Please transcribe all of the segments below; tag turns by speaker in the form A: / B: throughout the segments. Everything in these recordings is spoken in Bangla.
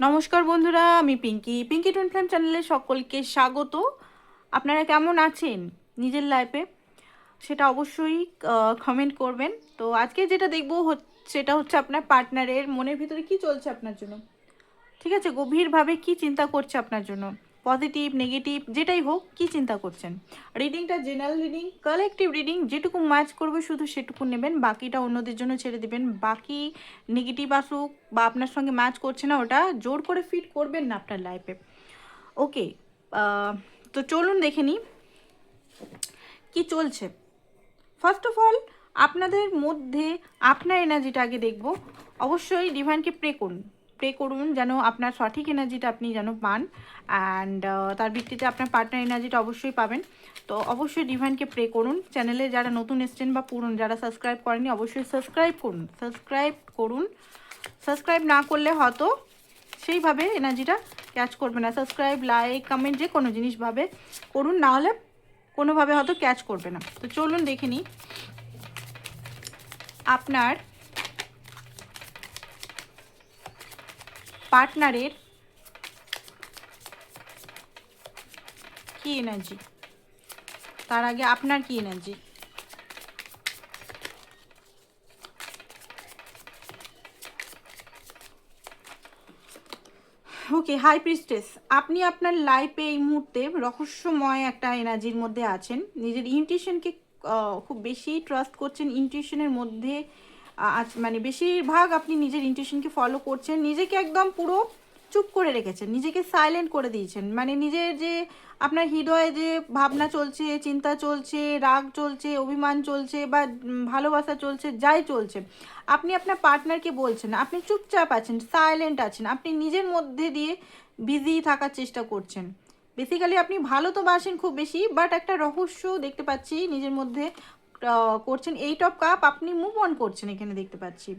A: নমস্কার বন্ধুরা, আমি পিঙ্কি টুইন ফ্লেম চ্যানেলে সকলকে স্বাগত। আপনারা কেমন আছেন নিজের লাইফে সেটা অবশ্যই কমেন্ট করবেন। তো আজকে যেটা দেখবো সেটা হচ্ছে আপনার পার্টনারের মনের ভিতরে কি চলছে আপনার জন্য, ঠিক আছে? গভীরভাবে কি চিন্তা করছে আপনার জন্য, পজিটিভ নেগেটিভ যেটাই হোক, কি চিন্তা করছেন। রিডিংটা জেনারেল রিডিং, কালেকটিভ রিডিং, যেটুকু ম্যাচ করবে শুধু সেটুকু নেবেন, বাকিটা অন্যদের জন্য ছেড়ে দেবেন। বাকি নেগেটিভ আসুক বা আপনার সঙ্গে ম্যাচ করছে না, ওটা জোর করে ফিট করবেন না আপনার লাইফে। ওকে, তো চলুন দেখে নিই কী চলছে। ফার্স্ট অফ অল, আপনাদের মধ্যে আপনার এনার্জিটা আগে দেখব। অবশ্যই ডিভাইনকে প্রে করুন যেন আপনার সঠিক এনার্জিটা আপনি যেন পান, অ্যান্ড তার ভিত্তিতে আপনার পার্টনার এনার্জিটা অবশ্যই পাবেন। তো অবশ্যই ডিভাইনকে প্রে করুন। চ্যানেলে যারা নতুন এসছেন বা পুরনো যারা সাবস্ক্রাইব করেনি, অবশ্যই সাবস্ক্রাইব করুন। সাবস্ক্রাইব না করলে হয়তো সেইভাবে এনার্জিটা ক্যাচ করবে না। সাবস্ক্রাইব, লাইক, কমেন্ট যে কোনো জিনিসভাবে করুন, নাহলে কোনোভাবে হয়তো ক্যাচ করবে না। তো চলুন দেখে নিই আপনার পার্টনারের কি এনার্জি, তার আগে আপনার কি এনার্জি। ওকে, হাই প্রিস্টেস, আপনি আপনার লাইফে এই মুহূর্তে রহস্যময় একটা এনার্জির মধ্যে আছেন। নিজের ইনটিউশনকে খুব বেশি ট্রাস্ট করছেন। ইনটিউশনের মধ্যে মানে বেশিরভাগ আপনি নিজের ইনটিউশনকে ফলো করছেন। নিজেকে একদম পুরো চুপ করে রেখেছেন, নিজেকে সাইলেন্ট করে দিয়েছেন। মানে নিজের যে আপনার হৃদয়ে যে ভাবনা চলছে, চিন্তা চলছে, রাগ চলছে, অভিমান চলছে বা ভালোবাসা চলছে, যাই চলছে, আপনি আপনার পার্টনারকে বলছেন, আপনি চুপচাপ আছেন, সাইলেন্ট আছেন, আপনি নিজের মধ্যে দিয়ে বিজি থাকার চেষ্টা করছেন। বেসিক্যালি আপনি ভালো তো বাসেন খুব বেশি, বাট একটা রহস্য দেখতে পাচ্ছি নিজের মধ্যে করছেন। 8 অফ কাপ, আপনি মুভ অন করছেন এখানে দেখতে পাচ্ছি,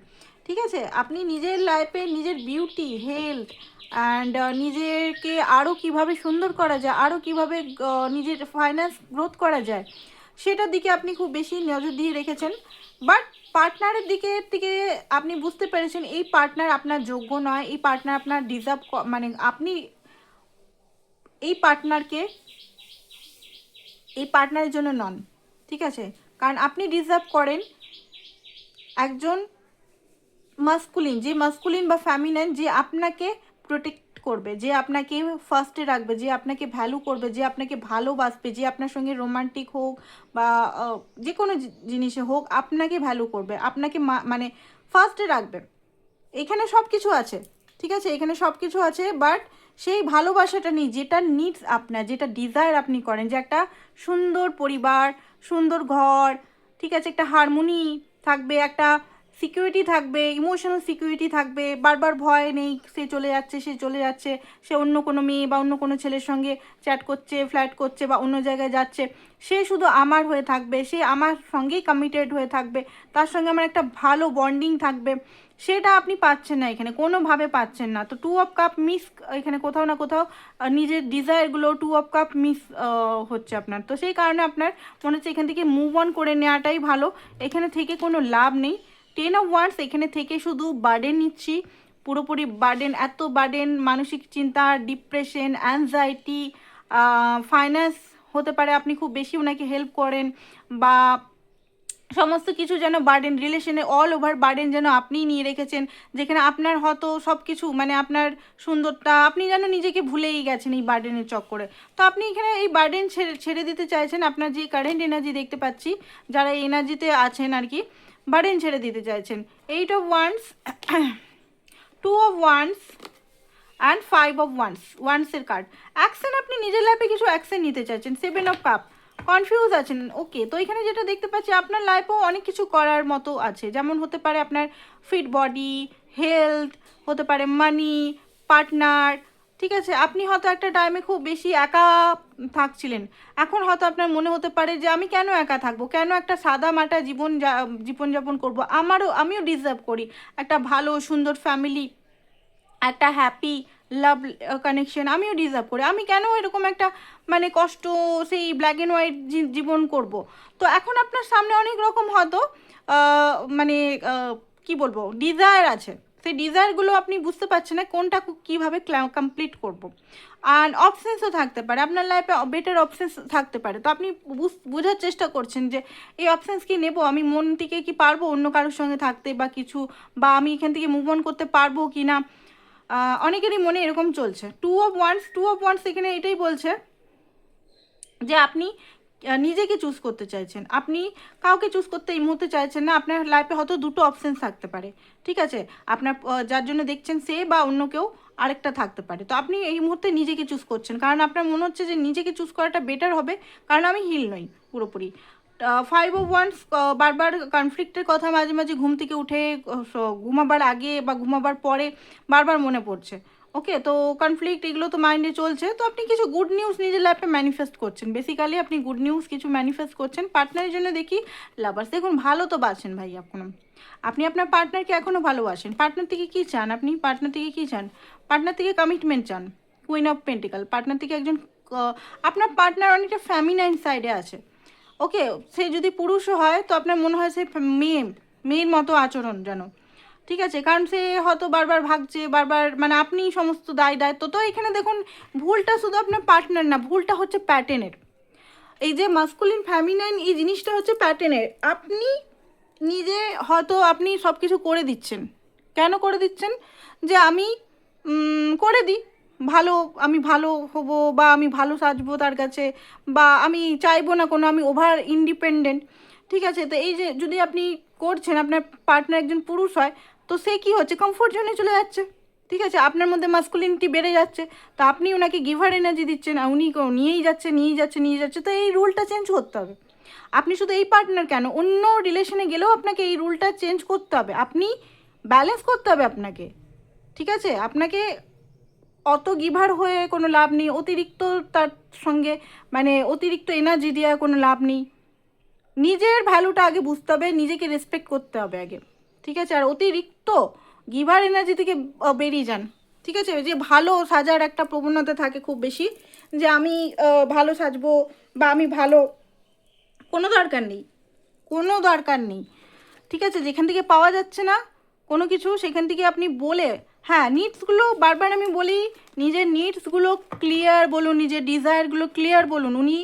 A: ঠিক আছে? আপনি নিজের লাইফে নিজের বিউটি, হেলথ অ্যান্ড নিজেকে আরও কিভাবে সুন্দর করা যায়, আরও কিভাবে নিজের ফাইন্যান্স গ্রোথ করা যায়, সেটার দিকে আপনি খুব বেশি নজর দিয়ে রেখেছেন। বাট পার্টনারের দিকে থেকে আপনি বুঝতে পেরেছেন এই পার্টনার আপনার যোগ্য নয়, এই পার্টনার আপনার ডিজার্ভ, মানে আপনি এই পার্টনারকে এই পার্টনারের জন্য নন, ঠিক আছে? কারণ আপনি ডিজার্ভ করেন একজন মাস্কুলিন, যে মাস্কুলিন বা ফ্যামিনাইন, যে আপনাকে প্রোটেক্ট করবে, যে আপনাকে ফার্স্টে রাখবে, যে আপনাকে ভ্যালু করবে, যে আপনাকে ভালোবাসবে, যে আপনার সঙ্গে রোমান্টিক হোক বা যে কোনো জিনিসে হোক আপনাকে ভ্যালু করবে, আপনাকে মানে ফার্স্টে রাখবে। এখানে সব কিছু আছে, ঠিক আছে? এখানে সব কিছু আছে, বাট সেই ভালোবাসাটা নেই যেটা নিডস আপনার, যেটা ডিজায়ার আপনি করেন, যে একটা সুন্দর পরিবার, সুন্দর ঘর, ঠিক আছে, একটা হারমোনি থাকবে, একটা সিকিউরিটি থাকবে, ইমোশনাল সিকিউরিটি থাকবে, বারবার ভয় নেই সে চলে যাচ্ছে, সে অন্য কোনো মেয়ে বা অন্য কোনো ছেলের সঙ্গে চ্যাট করছে, ফ্ল্যাট করছে বা অন্য জায়গায় যাচ্ছে, সে শুধু আমার হয়ে থাকবে, সে আমার সঙ্গেই কমিটেড হয়ে থাকবে, তার সঙ্গে আমার একটা ভালো বন্ডিং থাকবে। সেটা আপনি পাচ্ছেন না, এখানে কোনোভাবে পাচ্ছেন না। তো 2 অফ কাপ মিস, এখানে কোথাও না কোথাও নিজের ডিজায়ারগুলো 2 অফ কাপ মিস হচ্ছে আপনার। তো সেই কারণে আপনার মনে হচ্ছে এখান থেকে মুভ অন করে নেওয়াটাই ভালো, এখানে থেকে কোনো লাভ নেই। 10 অফ ওয়ান্স, এখানে থেকে শুধু বার্ডেন নিচ্ছি, পুরোপুরি বার্ডেন, এত বার্ডেন, মানসিক চিন্তা, ডিপ্রেশন, অ্যাংজাইটি, ফাইন্যান্স হতে পারে আপনি খুব বেশি ওনাকে হেল্প করেন, বা সমস্ত কিছু যেন বার্ডেন, রিলেশনে অল ওভার বার্ডেন যেন আপনিই নিয়ে রেখেছেন, যেখানে আপনার হয়তো সব কিছু, মানে আপনার সুন্দরটা আপনি যেন নিজেকে ভুলেই গেছেন এই বার্ডেনের চক্করে। তো আপনি এখানে এই বার্ডেন ছেড়ে দিতে চাইছেন। আপনার যে কারেন্ট এনার্জি দেখতে পাচ্ছি, যারা এই এনার্জিতে আছেন আর কি, বার্ডেন ছেড়ে দিতে চাইছেন। 8 of wands, 2 of wands and 5 of wands, ওয়ান্সের কার্ড। অ্যাকশন, আপনি নিজের লাইফে কিছু অ্যাকশন নিতে চাইছেন। 7 অফ কাপ, কনফিউজ আছেন। ওকে, তো এখানে যেটা দেখতে পাচ্ছি আপনার লাইফেও অনেক কিছু করার মতো আছে, যেমন হতে পারে আপনার ফিট বডি, হেলথ, হতে পারে মানি, পার্টনার, ঠিক আছে? আপনি হয়তো একটা টাইমে খুব বেশি একা থাকছিলেন, এখন হয়তো আপনার মনে হতে পারে যে আমি কেন একা থাকবো, কেন একটা সাদা মাটা জীবনযাপন করবো, আমিও ডিজার্ভ করি একটা ভালো সুন্দর ফ্যামিলি, একটা হ্যাপি লাভ কানেকশন আমিও ডিজার্ভ করি, আমি কেন এরকম একটা মানে কষ্ট, সেই ব্ল্যাক অ্যান্ড হোয়াইট জীবন করব। তো এখন আপনার সামনে অনেক রকম হয়তো মানে কি বলবো, ডিজায়ার আছে, সেই ডিজায়ারগুলো আপনি বুঝতে পারছেন না কোনটা কীভাবে কমপ্লিট করব। আর অপশানসও থাকতে পারে, আপনার লাইফে বেটার অপশানস থাকতে পারে। তো আপনি বোঝার চেষ্টা করছেন যে এই অপশানস কি নেব, আমি মন থেকে কি পারবো অন্য কারোর সঙ্গে থাকতে বা কিছু, বা আমি এখান থেকে মুভ অন করতে পারবো কি না। অনেকেরই মনে এরকম চলছে। 2 অফ ওয়ান্স এখানে এটাই বলছে যে আপনি নিজেকে চুজ করতে চাইছেন, আপনি কাউকে চুজ করতে এই মুহূর্তে চাইছেন না। আপনার লাইফে হয়তো দুটো অপশান থাকতে পারে, ঠিক আছে, আপনার যার জন্য দেখছেন সে বা অন্য কেউ আরেকটা থাকতে পারে। তো আপনি এই মুহূর্তে নিজেকে চুজ করছেন, কারণ আপনার মনে হচ্ছে যে নিজেকে চুজ করাটা বেটার হবে, কারণ আমি হিল নই পুরোপুরি। 5 অফ ওয়ান্স বারবার কনফ্লিক্টের কথা মাঝে মাঝে ঘুম থেকে উঠে ঘুমাবার আগে বা ঘুমাবার পরে বারবার মনে পড়ছে। ওকে, তো কনফ্লিক্ট এগুলো তো মাইন্ডে চলছে। তো আপনি কিছু গুড নিউজ নিজের লাইফে ম্যানিফেস্ট করছেন, বেসিক্যালি আপনি গুড নিউজ কিছু ম্যানিফেস্ট করছেন। পার্টনারের জন্য দেখি লাভার্স, দেখুন ভালো তো বাসেন ভাই এখনও, আপনি আপনার পার্টনারকে এখনও ভালোবাসেন। পার্টনার থেকে কী চান আপনি, পার্টনার থেকে কী চান? পার্টনার থেকে কমিটমেন্ট চান, কুইন অফ পেন্টিকাল। পার্টনার থেকে একজন আপনার পার্টনার অনেকটা ফ্যামিনাইন সাইডে আছে। ওকে, সে যদি পুরুষও হয় তো আপনার মনে হয় সে মেয়ের মতো আচরণ যেন, ঠিক আছে, কারণ সে হয়তো বারবার ভাগছে, বারবার মানে আপনি সমস্ত দায়িত্ব। তো এখানে দেখুন ভুলটা শুধু আপনার পার্টনার না, ভুলটা হচ্ছে প্যাটার্নের। এই যে মাস্কুলিন ফ্যামিনাইন এই জিনিসটা হচ্ছে প্যাটার্নের। আপনি নিজে হয়তো আপনি সব কিছু করে দিচ্ছেন, কেন করে দিচ্ছেন? যে আমি করে দিই ভালো, আমি ভালো হব বা আমি ভালো সাজবো তার কাছে, বা আমি চাইবো না কোনো, আমি ওভার ইন্ডিপেন্ডেন্ট, ঠিক আছে। তো এই যে যদি আপনি করছেন, আপনার পার্টনার একজন পুরুষ হয়, তো সে কী হচ্ছে, কমফোর্ট জোনে চলে যাচ্ছে, ঠিক আছে, আপনার মধ্যে মাস্কুলিনিটি বেড়ে যাচ্ছে। তো আপনি ওনাকে গিভার এনার্জি দিচ্ছেন, উনি নিয়েই যাচ্ছে। তো এই রুলটা চেঞ্জ করতে হবে। আপনি শুধু এই পার্টনার কেন, অন্য রিলেশনে গেলেও আপনাকে এই রুলটা চেঞ্জ করতে হবে। আপনি ব্যালেন্স করতে হবে আপনাকে, ঠিক আছে। আপনাকে অত গিভার হয়ে কোনো লাভ নেই, অতিরিক্ত তার সঙ্গে মানে অতিরিক্ত এনার্জি দেওয়া কোনো লাভ নেই। নিজের ভ্যালুটা আগে বুঝতে হবে, নিজেকে রেসপেক্ট করতে হবে আগে, ঠিক আছে। আর অতিরিক্ত গিভার এনার্জি থেকে বেরিয়ে যান, ঠিক আছে। যে ভালো সাজার একটা প্রবণতা থাকে খুব বেশি, যে আমি ভালো সাজবো বা আমি ভালো, কোনো দরকার নেই, ঠিক আছে। যেখান থেকে পাওয়া যাচ্ছে না কোনো কিছু, সেখান থেকে আপনি বলে, হ্যাঁ নিডসগুলো বারবার আমি বলি, নিজের নিডসগুলো ক্লিয়ার বলুন, নিজের ডিজায়ারগুলো ক্লিয়ার বলুন। উনি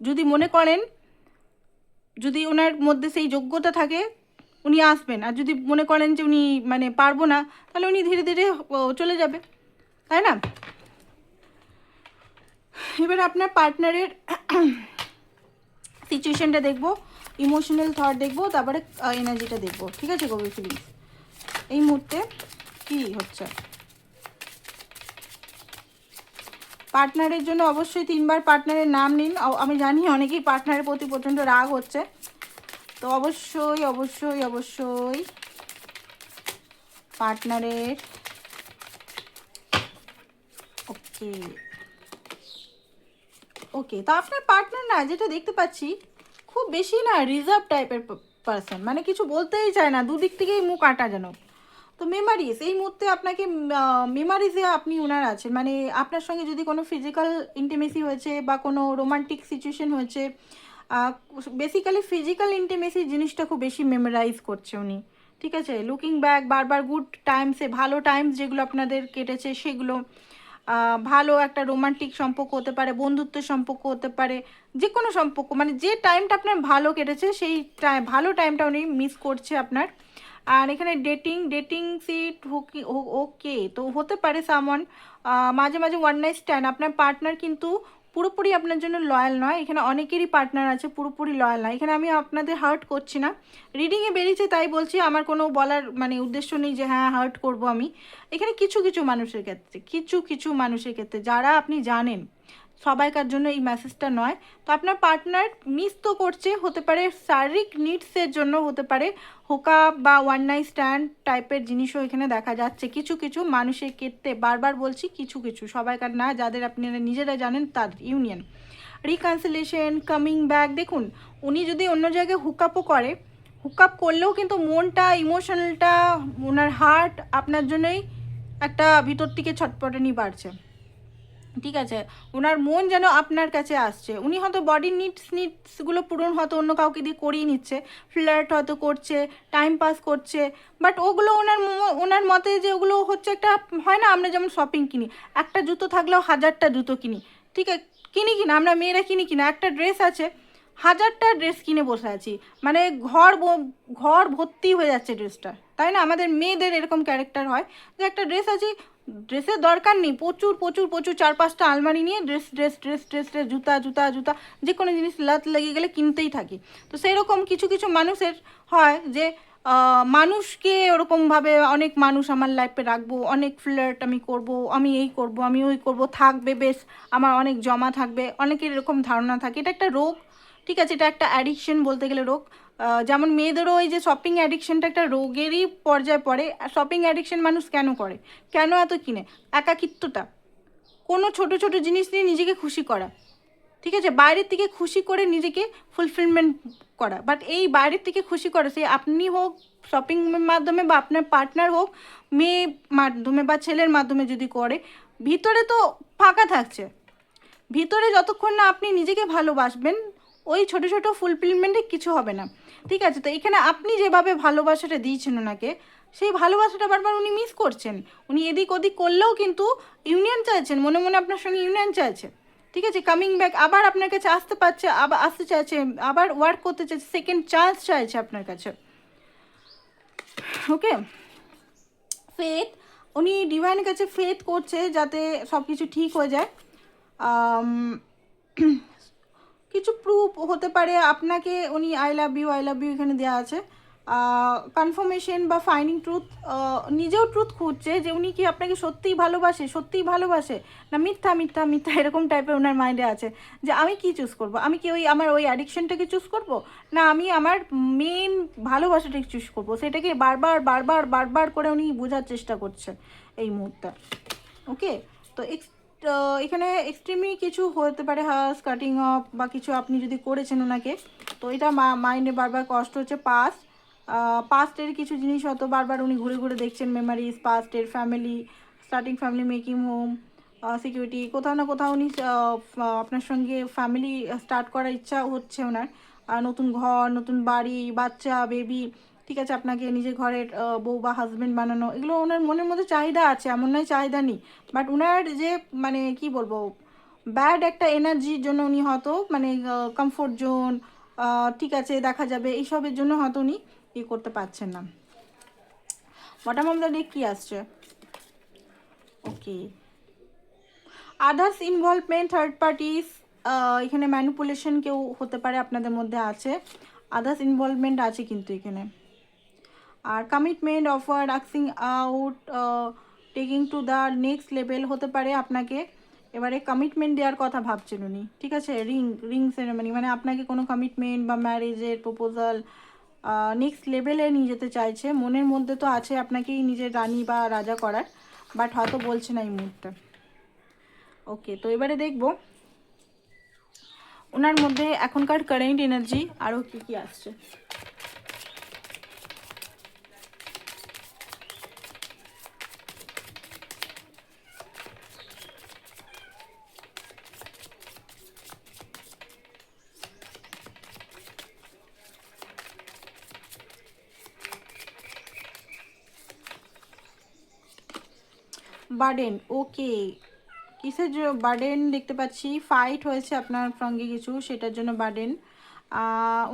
A: যদি মনে করেন, যদি ওনার মধ্যে সেই যোগ্যতা থাকে উনি আসবেন, আর যদি মনে করেন যে উনি মানে পারবো না, তাহলে উনি ধীরে ধীরে চলে যাবে, তাই না। এবার আপনার পার্টনারের সিচুয়েশনটা দেখবো, ইমোশনাল থট দেখবো, তারপরে এনার্জিটা দেখবো, ঠিক আছে। গভীর ফিলিংস এই মুহূর্তে কী হচ্ছে পার্টনারের জন্য। অবশ্যই 3বার পার্টনারের নাম নিন। আমি জানি অনেকেই পার্টনারের প্রতি প্রচণ্ড রাগ হচ্ছে, তো অবশ্যই পার্টনারের, ওকে তো আপনার পার্টনার না, যেটা দেখতে পাচ্ছি খুব বেশি না রিজার্ভ টাইপের পার্সন, মানে কিছু বলতেই চায় না, দুদিক থেকেই মুখ আটা যেন। তো মেমারিজ এই মুহূর্তে আপনাকে মেমারিজে আপনি ওনার আছেন, মানে আপনার সঙ্গে যদি কোনো ফিজিক্যাল ইন্টিমেসি হয়েছে বা কোনো রোমান্টিক সিচুয়েশন হয়েছে, বেসিক্যালি ফিজিক্যাল ইন্টিমেসি জিনিসটা খুব বেশি মেমোরাইজ করছে উনি, ঠিক আছে। লুকিং ব্যাক বারবার গুড টাইমসে, ভালো টাইমস যেগুলো আপনাদের কেটেছে সেগুলো, ভালো একটা রোমান্টিক সম্পর্ক হতে পারে, বন্ধুত্বের সম্পর্ক হতে পারে, যে কোনো সম্পর্ক, মানে যে টাইমটা আপনার ভালো কেটেছে সেই ভালো টাইমটা উনি মিস করছে আপনার। আর এখানে ডেটিং সিট ওকে, তো হতে পারে সামওয়ান মাঝে মাঝে ওয়ান নাইট স্ট্যান্ড। আপনার পার্টনার কিন্তু পুরোপুরি আপনার জন্য লয়াল নয়, এখানে অনেকেরই পার্টনার আছে পুরোপুরি লয়াল নয়। এখানে আমি আপনাদের হার্ট করছি না, রিডিংয়ে বেরিয়েছে তাই বলছি, আমার কোনো বলার মানে উদ্দেশ্য নেই যে হ্যাঁ হার্ট করব আমি। এখানে কিছু মানুষের ক্ষেত্রে যারা আপনি জানেন, সবাইকার জন্য এই মেসেজটা নয়। তো আপনার পার্টনার মিস তো করছে, হতে পারে শারীরিক নিডসের জন্য, হতে পারে হোকা বা ওয়ান নাইট স্ট্যান্ড টাইপের জিনিসও এখানে দেখা যাচ্ছে কিছু মানুষের ক্ষেত্রে। বারবার বলছি কিছু, সবাইকার না, যাদের আপনারা নিজেরা জানেন তাদের ইউনিয়ন, রিকনসিলেশন, কামিং ব্যাক। দেখুন উনি যদি অন্য জায়গায় হুকআপও করে, হুকআপ করলেও কিন্তু মনটা, ইমোশনালটা, ওনার হার্ট আপনার জন্যই একটা ভিতর থেকে ছটপটানি বাড়ছে, ঠিক আছে, ওনার মন যেন আপনার কাছে আসছে। উনি হয়তো বডি নিডসগুলো পূরণ হয়তো অন্য কাউকে দিয়ে করিয়ে নিচ্ছে, ফ্লার্ট হয়তো করছে, টাইম পাস করছে, বাট ওগুলো ওনার মতে যে ওগুলো হচ্ছে একটা, হয় না আমরা যেমন শপিং কিনি, একটা জুতো থাকলেও হাজারটা জুতো কিনি, ঠিক আছে, কিনি কিনা আমরা মেয়েরা কিনি কিনা, একটা ড্রেস আছে, হাজারটা ড্রেস কিনে বসে আছি, মানে ঘর ভর্তি হয়ে যাচ্ছে ড্রেসটা, তাই না? আমাদের মেয়েদের এরকম ক্যারেক্টার হয় যে একটা ড্রেস আছে, ড্রেসের দরকার নেই, প্রচুর প্রচুর প্রচুর 4-5টা আলমারি নিয়ে dress dress dress dress dress, জুতা জুতা জুতা, যে কোনো জিনিস লাত লেগে গেলে কিনতেই থাকি। তো সেই রকম কিছু কিছু মানুষের হয় যে মানুষকে ওরকমভাবে, অনেক মানুষ আমার লাইফে রাখবো, অনেক ফ্লার্ট আমি করব, আমি এই করব, আমি ওই করব, থাকবে বেশ, আমার অনেক জমা থাকবে, অনেকের এরকম ধারণা থাকে, এটা একটা রোগ, ঠিক আছে, এটা একটা অ্যাডিকশন বলতে গেলে রোগ। যেমন মেয়েদেরও ওই যে শপিং অ্যাডিকশনটা একটা রোগেরই পর্যায়ে পড়ে। শপিং অ্যাডিকশন মানুষ কেন করে, কেন এত কিনে? একাকিত্বতা, কোনো ছোট ছোট জিনিস নিয়ে নিজেকে খুশি করা, ঠিক আছে, বাইরের থেকে খুশি করে নিজেকে ফুলফিলমেন্ট করা, বাট এই বাইরের থেকে খুশি করা, সে আপনি হোক শপিং মাধ্যমে বা আপনার পার্টনার হোক মেয়ে মাধ্যমে বা ছেলের মাধ্যমে যদি করে, ভিতরে তো ফাঁকা থাকছে, ভিতরে যতক্ষণ না আপনি নিজেকে ভালোবাসবেন ওই ছোট ছোট ফুলফিলমেন্টে কিছু হবে না, ঠিক আছে। তো এখানে আপনি যেভাবে ভালোবাসাটা দিয়েছেন ওনাকে, সেই ভালোবাসাটা বারবার উনি মিস করছেন, উনি এদিক ওদিক করলেও কিন্তু ইউনিয়ন চাইছেন, মনে মনে আপনার সঙ্গে ইউনিয়ন চাইছে, ঠিক আছে, কামিং ব্যাক, আবার আপনার কাছে আসতে পারছে, আবার আসতে চাইছে, আবার ওয়ার্ক করতে চাইছে, সেকেন্ড চান্স চাইছে আপনার কাছে। ওকে, ফেথ, উনি ডিভাইনের কাছে ফেথ করছে যাতে সব কিছু ঠিক হয়ে যায়। কিছু প্রুফ হতে পারে আপনাকে উনি আই লাভ ইউ এখানে দেওয়া আছে, কনফার্মেশন বা ফাইন্ডিং ট্রুথ, নিজেও ট্রুথ খুঁজছে যে উনি কি আপনাকে সত্যিই ভালোবাসে না মিথ্যা মিথ্যা মিথ্যা, এরকম টাইপের ওনার মাইন্ডে আছে যে আমি কি চুজ করব, আমি কি ওই আমার ওই অ্যাডিকশনটাকে চুজ করব, না আমি আমার মেন ভালোবাসাটাকে চুজ করব, সেটাকে বারবার বারবার বারবার করে উনি বোঝার চেষ্টা করছে এই মুহূর্তে। ওকে, তো এখানে এক্সট্রিমই কিছু হতে পারে, হার্স কাটিং অফ বা কিছু আপনি যদি করেছেন ওনাকে, তো এটা মাইন্ডে বারবার কষ্ট হচ্ছে। পাস্টের কিছু জিনিস হয়তো বারবার উনি ঘুরে ঘুরে দেখছেন, মেমারিজ, পাস্টের family, starting family, making home, security, কোথাও না কোথাও উনি আপনার সঙ্গে ফ্যামিলি স্টার্ট করার ইচ্ছা হচ্ছে ওনার, নতুন ঘর, নতুন বাড়ি, বাচ্চা, বেবি, ঠিক আছে, আপনাকে নিজের ঘরের বউ বা হাজব্যান্ড বানানো, এগুলো ওনার মনের মধ্যে চাহিদা আছে, এমন নয় চাহিদা নেই, বাট ওনার যে মানে কি বলবো, ব্যাড একটা এনার্জির জন্য উনি হয়তো মানে কমফোর্ট জোন, ঠিক আছে দেখা যাবে, এইসবের জন্য হয়তো উনি ইয়ে করতে পারছেন না। বটম অফ দ্য ডেক কী আসছে? ওকে, আদার্স ইনভলভমেন্ট, থার্ড পার্টিস, এখানে ম্যানিপুলেশন কেউ হতে পারে আপনাদের মধ্যে আছে, আদার্স ইনভলভমেন্ট আছে কিন্তু এখানে, আর commitment, offer, asking out, taking to the next level হতে পারে আপনাকে, এবারে কমিটমেন্ট দেওয়ার কথা ভাবছেন উনি, ঠিক আছে, রিং সেরেমনি, মানে আপনাকে কোনো কমিটমেন্ট বা ম্যারেজের প্রপোজাল নেক্সট লেভেলে নিয়ে যেতে চাইছে, মনের মধ্যে তো আছে আপনাকেই নিজের রানী বা রাজা করার, বাট হয়তো বলছে না এই মুহূর্তে। ওকে, তো এবারে দেখবো ওনার মধ্যে এখনকার কারেন্ট এনার্জি আরও কী কী আসছে। বার্ডেন, ওকে, কিসের বার্ডেন দেখতে পাচ্ছি, ফাইট হয়েছে আপনার সঙ্গে কিছু, সেটার জন্য বার্ডেন,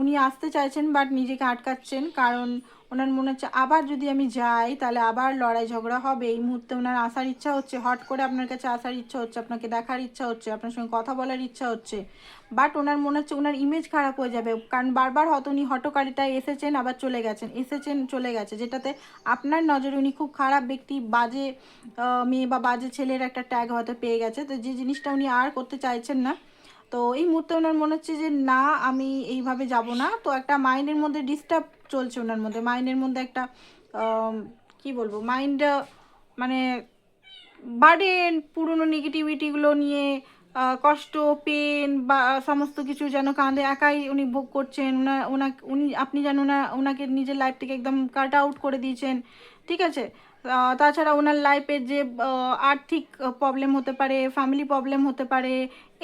A: উনি আসতে চাইছেন বাট নিজেকে আটকাচ্ছেন, কারণ ওনার মনে হচ্ছে আবার যদি আমি যাই তাহলে আবার লড়াই ঝগড়া হবে, এই মুহূর্তে ওনার আসার ইচ্ছা হচ্ছে, হট করে আপনার কাছে আসার ইচ্ছা হচ্ছে, আপনাকে দেখার ইচ্ছা হচ্ছে, আপনার সঙ্গে কথা বলার ইচ্ছা হচ্ছে, বাট ওনার মনে হচ্ছে ওনার ইমেজ খারাপ হয়ে যাবে, কারণ বারবার হয়তো উনি হটকারিতায় এসেছেন আবার চলে গেছেন, এসেছেন চলে গেছে, যেটাতে আপনার নজরে উনি খুব খারাপ ব্যক্তি, বাজে মেয়ে বা বাজে ছেলের একটা ট্যাগ হয়তো পেয়ে গেছে, তো যে জিনিসটা উনি আর করতে চাইছেন না। তো এই মুহূর্তে ওনার মনে হচ্ছে যে না আমি এইভাবে যাব না, তো একটা মাইন্ডের মধ্যে ডিস্টার্ব চলছে ওনার মধ্যে, মাইন্ডের মধ্যে একটা কি বলবো, মাইন্ড মানে বার্ডেন, পুরনো নেগেটিভিটিগুলো নিয়ে কষ্ট, পেন বা সমস্ত কিছু যেন কাঁধে একাই উনি ভোগ করছেন, উনি আপনি যেন ওনাকে নিজের লাইফ থেকে একদম কাট আউট করে দিয়েছেন, ঠিক আছে, তাছাড়া ওনার লাইফের যে আর্থিক প্রবলেম হতে পারে, ফ্যামিলি প্রবলেম হতে পারে,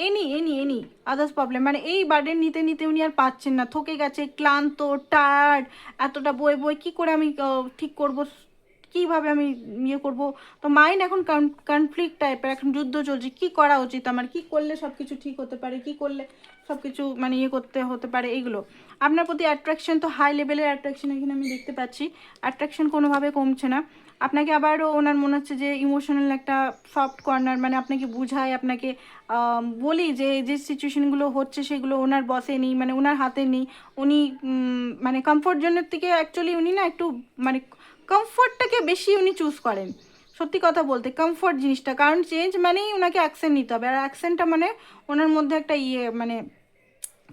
A: any any any others problem, মানে এই বার্ডেন নিতে নিতে উনি আর পাচ্ছেন না, থকে গেছে, ক্লান্ত, টায়ার্ড, এতটা বই বই কী করে আমি ঠিক করব, কীভাবে আমি ইয়ে করব। তো মাইন্ড এখন কনফ্লিক্ট টাইপের, এখন যুদ্ধ চলছে, কী করা উচিত আমার, কী করলে সব কিছু ঠিক হতে পারে, কী করলে সব কিছু মানে ইয়ে করতে হতে পারে এইগুলো। আপনার প্রতি অ্যাট্রাকশন তো হাই লেভেলের অ্যাট্রাকশন এখানে আমি দেখতে পাচ্ছি, অ্যাট্রাকশন কোনোভাবে কমছে না। আপনাকে আবারও ওনার মনে হচ্ছে যে ইমোশনাল একটা সফট কর্নার, মানে আপনাকে বুঝায়, আপনাকে বলি যে যে সিচুয়েশনগুলো হচ্ছে সেগুলো ওনার বসে নেই, মানে ওনার হাতে নেই। উনি মানে কমফোর্ট জোনের থেকে অ্যাকচুয়ালি উনি না একটু মানে কমফোর্টটাকে বেশি উনি চুজ করেন, সত্যি কথা বলতে কমফোর্ট জিনিসটা, কারণ চেঞ্জ মানেই ওনাকে অ্যাকসেন্ট নিতে হবে, আর অ্যাকসেন্টটা মানে ওনার মধ্যে একটা ইয়ে মানে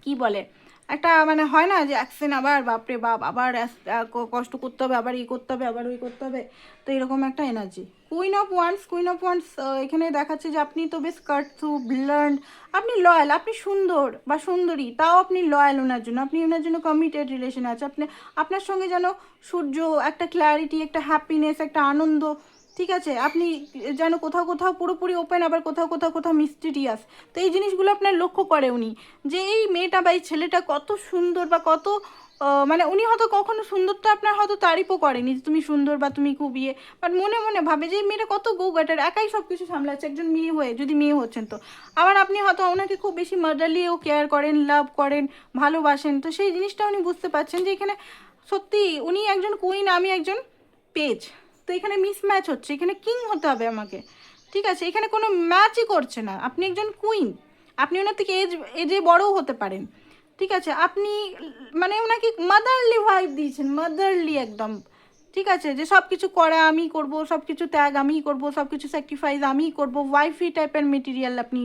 A: কি বলে একটা মানে হয় না যে অ্যাকশন, আবার বাপরে বাপ, আবার কষ্ট করতে হবে, আবার ই করতে হবে, আবার ওই করতে হবে, তো এরকম একটা এনার্জি। কুইন অফ ওয়ান্স এখানে দেখাচ্ছে যে আপনি তো বেশ কাট থ্রু ব্লার্ন, আপনি লয়াল, আপনি সুন্দর বা সুন্দরী, তাও আপনি লয়াল ওনার জন্য, আপনি ওনার জন্য কমিটেড রিলেশন আছে, আপনি আপনার সঙ্গে যেন সূর্য, একটা ক্ল্যারিটি, একটা হ্যাপিনেস, একটা আনন্দ, ঠিক আছে, আপনি যেন কোথাও কোথাও পুরোপুরি ওপেন, আবার কোথাও কোথাও কোথাও মিস্টিরিয়াস। তো এই জিনিসগুলো আপনার লক্ষ্য করে উনি, যে এই মেয়েটা বা এই ছেলেটা কত সুন্দর বা কত মানে উনি হয়তো কখনো সুন্দরটা আপনার হয়তো তারিফও করেনি যে তুমি সুন্দর বা তুমি খুব ইয়ে, বাট মনে মনে ভাবে যে এই মেয়েটা কত গো গ্যাটার, একাই সব কিছু সামলাচ্ছে, একজন মেয়ে হয়ে, যদি মেয়ে হচ্ছেন তো। আবার আপনি হয়তো ওনাকে খুব বেশি মাদারলিও কেয়ার করেন, লাভ করেন, ভালোবাসেন, তো সেই জিনিসটা উনি বুঝতে পারছেন যে এখানে সত্যি উনি একজন কুইন, আমি একজন পেজ, তো এখানে মিসম্যাচ হচ্ছে, এখানে কিং হতে হবে আমাকে, ঠিক আছে, এখানে কোনো ম্যাচই করছে না। আপনি একজন কুইন, আপনি ওনার থেকে এজে বড়ও হতে পারেন, ঠিক আছে, আপনি মানে ওনাকে মাদারলি ভাইব দিয়েছেন, মাদারলি একদম, ঠিক আছে, যে সব কিছু করা আমি করব, সব কিছু ত্যাগ আমিই করব, সব কিছু স্যাক্রিফাইস আমিই করব, ওয়াইফি টাইপের মেটেরিয়াল আপনি,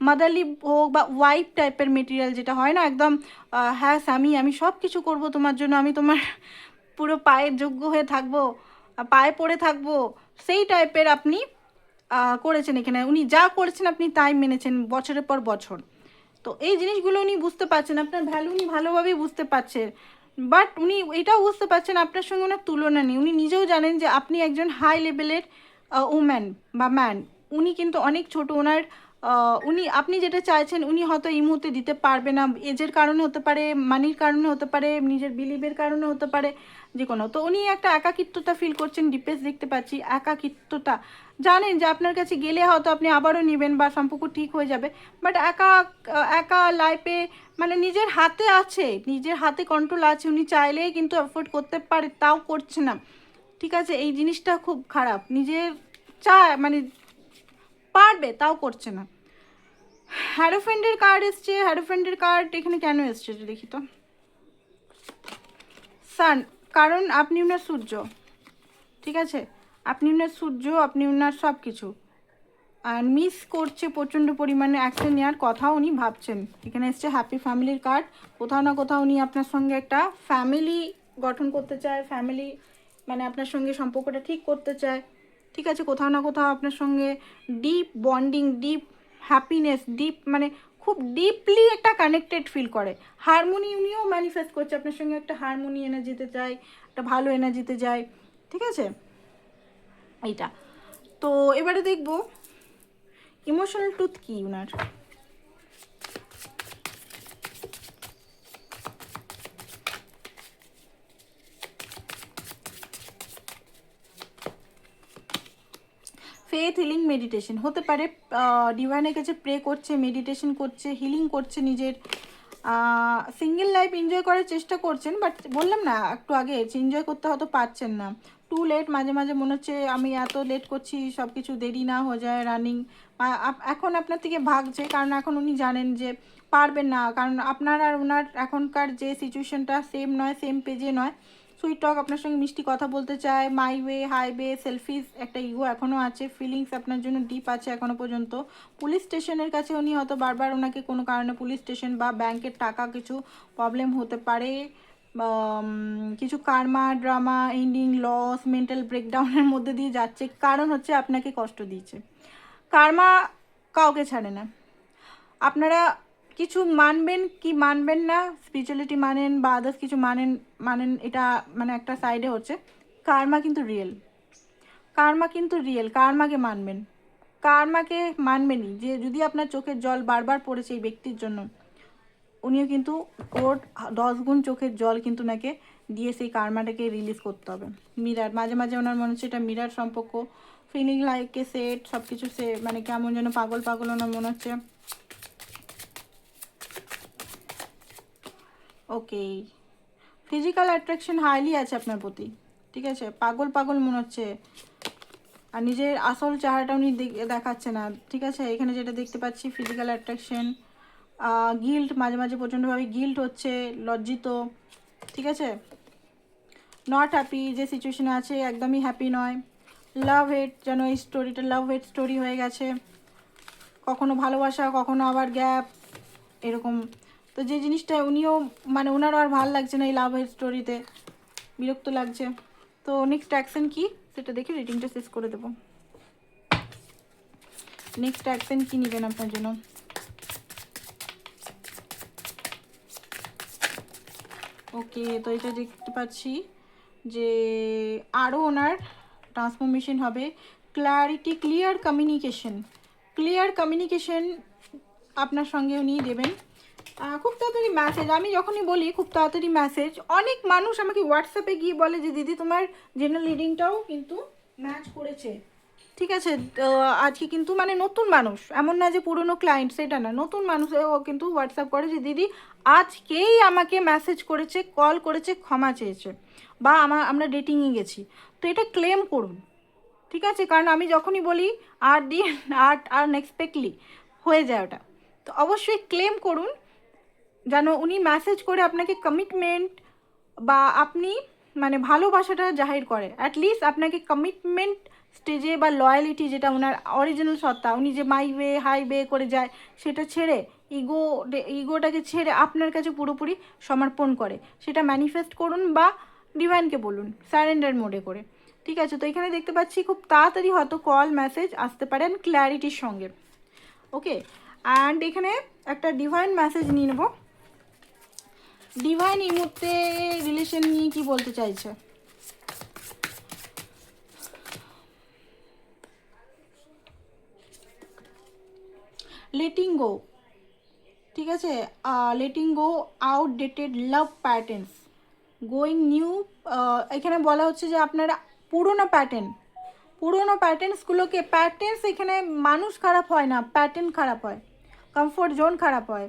A: মাদারলি হোক বা ওয়াইফ টাইপের মেটেরিয়াল যেটা হয় না একদম, হ্যাঁ আমি সব কিছু করব তোমার জন্য, আমি তোমার পুরো পায়ের যোগ্য হয়ে থাকবো, পায়ে পড়ে থাকবো, সেই টাইপের আপনি করেছেন এখানে, উনি যা করেছেন আপনি তাই মেনেছেন বছরের পর বছর। তো এই জিনিসগুলো উনি বুঝতে পারছেন, আপনার ভ্যালু উনি ভালোভাবেই বুঝতে পারছেন, বাট উনি এটাও বুঝতে পারছেন আপনার সঙ্গে ওনার তুলনা নেই, উনি নিজেও জানেন যে আপনি একজন হাই লেভেলের ওম্যান বা ম্যান, উনি কিন্তু অনেক ছোট, ওনার উনি আপনি যেটা চাইছেন উনি হয়তো এই মুহূর্তে দিতে পারবে না, এজের কারণে হতে পারে, মানির কারণে হতে পারে, নিজের বিলিভের কারণে হতে পারে, যে কোনো, তো উনি একটা একাকিত্বতা ফিল করছেন, ডিপ্রেস দেখতে পাচ্ছি, একাকিত্বতা, জানেন যে আপনার কাছে গেলে হয়তো আপনি আবারও নেবেন বা সম্পর্ক ঠিক হয়ে যাবে, বাট একা একা লাইফে মানে নিজের হাতে আছে, নিজের হাতে কন্ট্রোল আছে, উনি চাইলেই কিন্তু অ্যাফোর্ড করতে পারে, তাও করছে না, ঠিক আছে, এই জিনিসটা খুব খারাপ, নিজের চায় মানে পারবে তাও করছে না। হ্যারোফ্রেন্ডের কার্ড এসছে, হ্যারোফ্রেন্ডের কার্ড এখানে কেন এসছে দেখি তো, সান, কারণ আপনি ওনার সূর্য, ঠিক আছে, আপনি ওনার সূর্য, আপনি ওনার সব কিছু, আর মিস করছে প্রচণ্ড পরিমাণে, অ্যাকশন নেওয়ার কথাও উনি ভাবছেন। এখানে এসছে হ্যাপি ফ্যামিলির কার্ড, কোথাও না কোথাও উনি আপনার সঙ্গে একটা ফ্যামিলি গঠন করতে চায়, ফ্যামিলি মানে আপনার সঙ্গে সম্পর্কটা ঠিক করতে চায়, ঠিক আছে, কোথাও না কোথাও আপনার সঙ্গে deep bonding, deep happiness, deep মানে খুব ডিপলি একটা কানেক্টেড ফিল করে, হারমোনি উনিও ম্যানিফেস্ট করছে আপনার সঙ্গে, একটা হারমোনি এনার্জিতে যায়, একটা ভালো এনার্জিতে যায়, ঠিক আছে এইটা। তো এবারে দেখবো ইমোশনাল ট্রুথ কি উনার, ফেথ হিলিং মেডিটেশন হতে পারে, ডিভাইনের কাছে প্রে করছে, মেডিটেশন করছে, হিলিং করছে, নিজের সিঙ্গেল লাইফ এনজয় করার চেষ্টা করছেন, বাট বললাম না একটু আগে এনজয় করতে হয়তো পারছেন না, টু লেট, মাঝে মাঝে মনে হচ্ছে আমি এত লেট করছি, সব কিছু দেরি না হয়ে যায় রানিং, এখন আপনার থেকে ভাগছে, কারণ এখন উনি জানেন যে পারবেন না, কারণ আপনার আর ওনার এখনকার যে সিচুয়েশনটা সেম নয়, সেম পেজে নয়, সুইট টক আপনার সঙ্গে মিষ্টি কথা বলতে চায়, মাই ওয়ে হাইওয়ে সেলফিস একটা ইগো এখনও আছে, ফিলিংস আপনার জন্য ডিপ আছে এখনও পর্যন্ত, পুলিশ স্টেশনের কাছে উনি হয়তো বারবার ওনাকে কোনো কারণে পুলিশ স্টেশন বা ব্যাংকের টাকা কিছু প্রবলেম হতে পারে, কিছু Karma drama ending loss mental ব্রেকডাউনের মধ্যে দিয়ে যাচ্ছে, কারণ হচ্ছে আপনাকে কষ্ট দিয়েছে, কার্মা কাউকে ছাড়ে না, আপনারা কিছু মানবেন কি মানবেন না, স্পিরিচুয়ালিটি মানেন বা আদার্স কিছু মানেন মানেন, এটা মানে একটা সাইডে হচ্ছে, কার্মা কিন্তু রিয়েল, কার্মা কিন্তু রিয়েল, কার্মাকে মানবেন, কার্মাকে মানবেনই। যে যদি আপনার চোখের জল বারবার পড়েছে এই ব্যক্তির জন্য, উনিও কিন্তু ওর 10 গুণ চোখের জল কিন্তু ওনাকে দিয়ে সেই কার্মাটাকে রিলিজ করতে হবে। মিরার, মাঝে মাঝে ওনার মনে হচ্ছে এটা মিরার সম্পর্ক, ফিলিং লাইক এ সেট, সব কিছু সে মানে কেমন যেন পাগল পাগল ওনার মনে হচ্ছে। ওকে, ফিজিক্যাল অ্যাট্রাকশন হাইলি আছে আপনার প্রতি, ঠিক আছে, পাগল পাগল মনে হচ্ছে, আর নিজের আসল চেহারাটা উনি দেখাচ্ছে না, ঠিক আছে। এখানে যেটা দেখতে পাচ্ছি ফিজিক্যাল অ্যাট্রাকশন, গিল্ট, মাঝে মাঝে প্রচণ্ডভাবে গিল্ট হচ্ছে, লজ্জিত, ঠিক আছে, নট হ্যাপি, যে সিচুয়েশনে আছে একদমই হ্যাপি নয়, লাভ হেট, যেন এই স্টোরিটা লাভ হেট স্টোরি হয়ে গেছে, কখনো ভালোবাসা কখনো আবার গ্যাপ এরকম। তো যে জিনিসটা উনিও মানে ওনারও আর ভালো লাগছে না এই লাভ হেট স্টোরিতে, বিরক্ত লাগছে। তো নেক্সট অ্যাকশন কি সেটা দেখে রিডিংটা শেষ করে দেবো। নেক্সট অ্যাকশন কি নেবেন আপনার জন্য? ওকে, তো এটা দেখতে পাচ্ছি যে আরও ওনার ট্রান্সফরমেশন হবে, ক্ল্যারিটি, ক্লিয়ার কমিউনিকেশন আপনার সঙ্গে উনি দেবেন। খুব তাড়াতাড়ি মেসেজ, আমি যখনই বলি খুব তাড়াতাড়ি মেসেজ, অনেক মানুষ আমাকে হোয়াটসঅ্যাপে গিয়ে বলে যে দিদি তোমার জেনারেল রিডিংটাও কিন্তু ম্যাচ করেছে, ঠিক আছে। আজকে কিন্তু মানে নতুন মানুষ, এমন না যে পুরনো ক্লায়েন্ট, সেটা না, নতুন মানুষ ও কিন্তু হোয়াটসঅ্যাপ করে যে দিদি আজকেই আমাকে মেসেজ করেছে, কল করেছে, ক্ষমা চেয়েছে, বা আমরা ডেটিংয়ে গেছি। তো এটা ক্লেম করুন, ঠিক আছে, কারণ আমি যখনই বলি আর দিন আর্ট আনএক্সপেক্টলি হয়ে যায় ওটা। তো অবশ্যই ক্লেম করুন যেন উনি মেসেজ করে আপনাকে কমিটমেন্ট বা আপনি মানে ভালোবাসাটা জাহির করে, অ্যাটলিস্ট আপনাকে কমিটমেন্ট স্টেজে বা লয়ালিটি, যেটা ওনার অরিজিনাল সত্তা, উনি যে মাই ওয়ে হাই ওয়ে করে যায় সেটা ছেড়ে, ইগোটাকে ছেড়ে আপনার কাছে পুরোপুরি সমর্পণ করে, সেটা ম্যানিফেস্ট করুন বা ডিভাইনকে বলুন স্যারেন্ডার মোডে করে, ঠিক আছে। তো এখানে দেখতে পাচ্ছি খুব তাড়াতাড়ি হয়তো কল মেসেজ আসতে পারেন ক্ল্যারিটির সঙ্গে। ওকে, অ্যান্ড এখানে একটা ডিভাইন মেসেজ নিয়ে নেব। ডিভাইন এই মুহূর্তে রিলেশন নিয়ে কি বলতে চাইছে? লেটিং গো, ঠিক আছে, লেটিং গো আউটডেটেড লাভ প্যাটার্নস, গোয়িং নিউ। এখানে বলা হচ্ছে যে আপনারা পুরোনো প্যাটার্নসগুলোকে, প্যাটার্নস এখানে মানুষ খারাপ হয় না, প্যাটার্ন খারাপ হয়, কমফোর্ট জোন খারাপ হয়,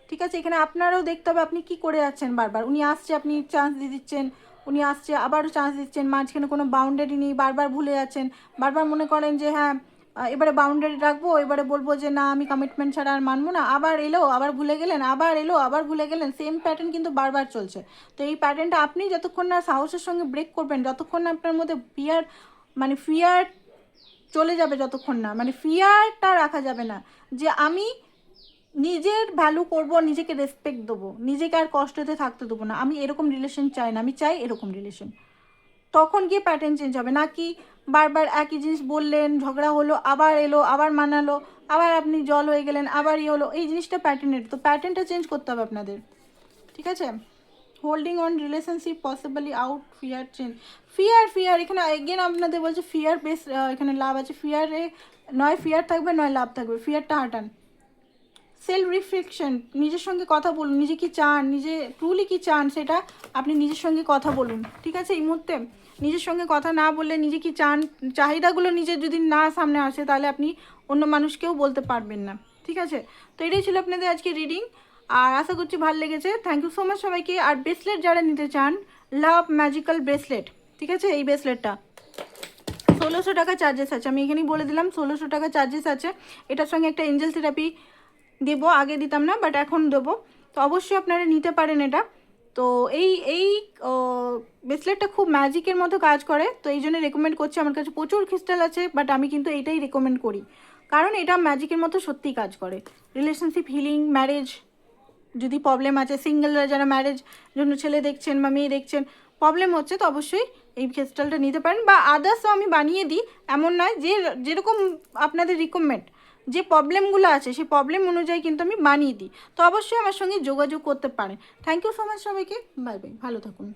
A: ঠিক আছে। এখানে আপনারাও দেখতে হবে আপনি কি করে যাচ্ছেন বারবার, উনি আসছে আপনি চান্স দিয়ে দিচ্ছেন, উনি আসছে আবারও চান্স দিচ্ছেন, মাঝখানে কোনো বাউন্ডারি নেই, বারবার ভুলে যাচ্ছেন, বারবার মনে করেন যে হ্যাঁ এবারে বাউন্ডারি রাখবো, এবারে বলবো যে না আমি কমিটমেন্ট ছাড়া আর মানবো না, আবার এলো আবার ভুলে গেলেন, আবার এলো আবার ভুলে গেলেন, সেম প্যাটার্ন কিন্তু বারবার চলছে। তো এই প্যাটার্নটা আপনি যতক্ষণ না সাহসের সঙ্গে ব্রেক করবেন, যতক্ষণ না আপনার মধ্যে ফিয়ার চলে যাবে, যতক্ষণ না মানে ফিয়ারটা রাখা যাবে না যে আমি নিজের ভ্যালু করব, নিজেকে রেসপেক্ট দেবো, নিজেকে আর কষ্টতে থাকতে দেবো না, আমি এরকম রিলেশন চাই না, আমি চাই এরকম রিলেশন, তখন গিয়ে প্যাটার্ন চেঞ্জ হবে। নাকি বারবার একই জিনিস বললেন, ঝগড়া হলো, আবার এলো আবার মানালো, আবার আপনি জল হয়ে গেলেন, আবার ইয়ে হলো, এই জিনিসটা প্যাটার্নের। তো প্যাটার্নটা চেঞ্জ করতে হবে আপনাদের, ঠিক আছে। Holding on relationship possibly out fear change, fear এখানে এগেন আপনাদের বলছে ফিয়ার বেস, এখানে লাভ আছে, ফিয়ারে নয় ফিয়ার থাকবে নয় লাভ থাকবে, ফিয়ারটা হাঁটান। সেলফ রিফ্লেকশন, নিজের সঙ্গে কথা বলুন, নিজে কি চান, নিজে ট্রুলি কি চান সেটা আপনি নিজের সঙ্গে কথা বলুন, ঠিক আছে। এই মুহূর্তে নিজের সঙ্গে কথা না বললে, নিজে কি চান চাহিদাগুলো নিজের যদি না সামনে আসে, তাহলে আপনি অন্য মানুষকেও বলতে পারবেন না, ঠিক আছে। তো এটাই ছিল আপনাদের আজকে রিডিং, আর আশা করছি ভালো লেগেছে। থ্যাংক ইউ সো মাচ সবাইকে। আর ব্রেসলেট যারা নিতে চান, লাভ ম্যাজিক্যাল ব্রেসলেট, ঠিক আছে, এই ব্রেসলেটটা 1600 টাকা চার্জেস আছে, আমি এখানেই বলে দিলাম 1600 টাকা চার্জেস আছে। এটার সঙ্গে একটা এঞ্জেল থেরাপি দেবো, আগে দিতাম না বাট এখন দেবো, তো অবশ্যই আপনারা নিতে পারেন এটা। তো এই এই ব্রেসলেটটা খুব ম্যাজিকের মতো কাজ করে, তো এই জন্য রেকমেন্ড করছি। আমার কাছে প্রচুর ক্রিস্টাল আছে বাট আমি কিন্তু এইটাই রেকমেন্ড করি, কারণ এটা ম্যাজিকের মতো সত্যিই কাজ করে। রিলেশনশিপ হিলিং, ম্যারেজ যদি প্রবলেম আছে, সিঙ্গেলরা যারা ম্যারেজ জন্য ছেলে দেখছেন বা মেয়ে দেখছেন, প্রবলেম হচ্ছে, তো অবশ্যই এই ক্রিস্টালটা নিতে পারেন। বা আদার্সও আমি বানিয়ে দিই, এমন নয়, যে যেরকম আপনাদের রিকমেন্ড, যে প্রবলেমগুলো আছে সেই প্রবলেম অনুযায়ী কিন্তু আমি বানিয়ে দিই। তো অবশ্যই আমার সঙ্গে যোগাযোগ করতে পারেন। থ্যাংক ইউ সো মাচ সবাইকে, বাই বাই, ভালো থাকুন।